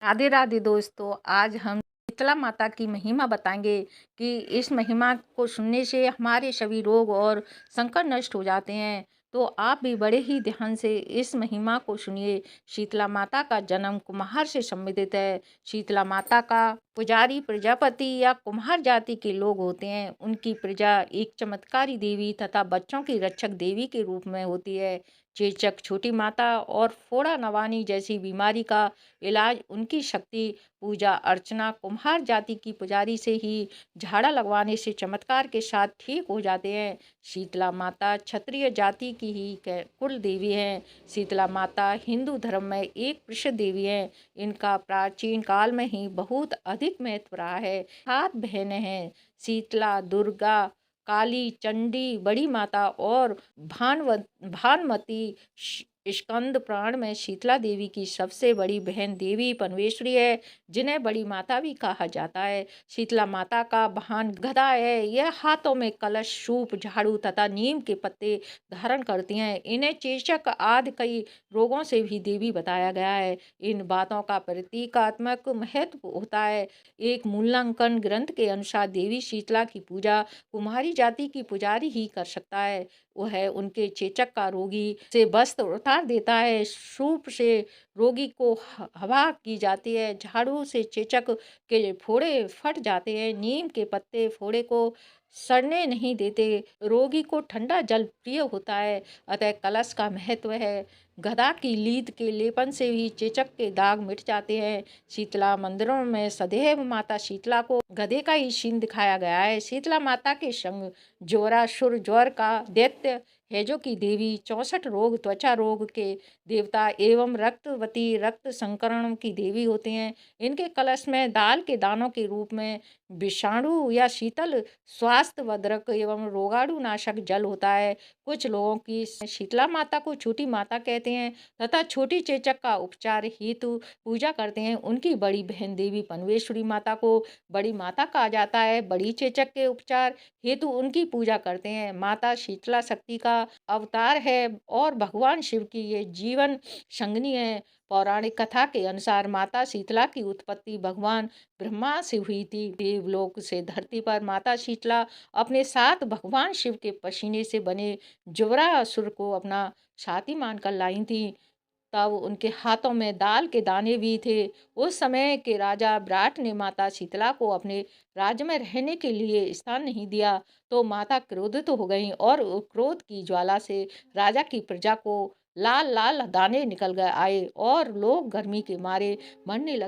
राधे राधे दोस्तों। आज हम शीतला माता की महिमा बताएंगे कि इस महिमा को सुनने से हमारे सभी रोग और संकट नष्ट हो जाते हैं। तो आप भी बड़े ही ध्यान से इस महिमा को सुनिए। शीतला माता का जन्म कुम्हार से संबंधित है। शीतला माता का पुजारी प्रजापति या कुम्हार जाति के लोग होते हैं। उनकी प्रजा एक चमत्कारी देवी तथा बच्चों की रक्षक देवी के रूप में होती है। चेचक, छोटी माता और फोड़ा नवानी जैसी बीमारी का इलाज उनकी शक्ति, पूजा अर्चना कुम्हार जाति की पुजारी से ही झाड़ा लगवाने से चमत्कार के साथ ठीक हो जाते हैं। शीतला माता क्षत्रिय जाति की ही कुल देवी हैं। शीतला माता हिंदू धर्म में एक प्रसिद्ध देवी हैं। इनका प्राचीन काल में ही बहुत अधिक महत्व रहा है। 7 बहनें हैं: शीतला, दुर्गा, काली, चंडी, बड़ी माता और भानुमति। स्कंद पुराण में शीतला देवी की सबसे बड़ी बहन देवी परमेश्वरी है, जिन्हें बड़ी माता भी कहा जाता है। शीतला माता का वाहन गदा है। यह हाथों में कलश, सूप, झाड़ू तथा नीम के पत्ते धारण करती हैं। इन्हें चेचक आदि कई रोगों से भी देवी बताया गया है। इन बातों का प्रतीकात्मक महत्व होता है। एक मूल्यांकन ग्रंथ के अनुसार देवी शीतला की पूजा कुम्हारी जाति की पुजारी ही कर सकता है। वह उनके चेचक का रोगी से वस्त्र उतार देता है। सूप से रोगी को हवा की जाती है। झाड़ू से चेचक के फोड़े फट जाते हैं। नीम के पत्ते फोड़े को सड़ने नहीं देते। रोगी को ठंडा जल प्रिय होता है। अतः कलश का महत्व है। गदा की लीद के लेपन से भी चेचक के दाग मिट जाते हैं। शीतला मंदिरों में सदैव माता शीतला को गधे का ही सीन दिखाया गया है। शीतला माता के संग ज्वरासुर, ज्वर का दैत्य हैजो की देवी, 64 रोग, त्वचा रोग के देवता एवं रक्तवती, रक्त संकरण की देवी होते हैं। इनके कलश में दाल के दानों के रूप में विषाणु या शीतल स्वास्थ्यवर्धक एवं रोगाणु नाशक जल होता है। कुछ लोगों की शीतला माता को छोटी माता कहते हैं तथा छोटी चेचक का उपचार हेतु पूजा करते हैं। उनकी बड़ी बहन देवी परमेश्वरी माता को बड़ी माता कहा जाता है। बड़ी चेचक के उपचार हेतु उनकी पूजा करते हैं। माता शीतला शक्ति का अवतार है और भगवान शिव की ये जीवन संगनी है। पौराणिक कथा के अनुसार माता शीतला की उत्पत्ति भगवान ब्रह्मा से हुई थी। देवलोक से धरती पर माता शीतला अपने साथ भगवान शिव के पसीने से बने ज्वरासुर को अपना साथी मानकर लाई थी। तब उनके हाथों में दाल के दाने भी थे। उस समय के राजा विराट ने माता शीतला को अपने राज्य में रहने के लिए स्थान नहीं दिया, तो माता क्रोधित हो गईं और क्रोध की ज्वाला से राजा की प्रजा को लाल लाल दाने निकल गए आए और लोग गर्मी के मारे मरने लगे।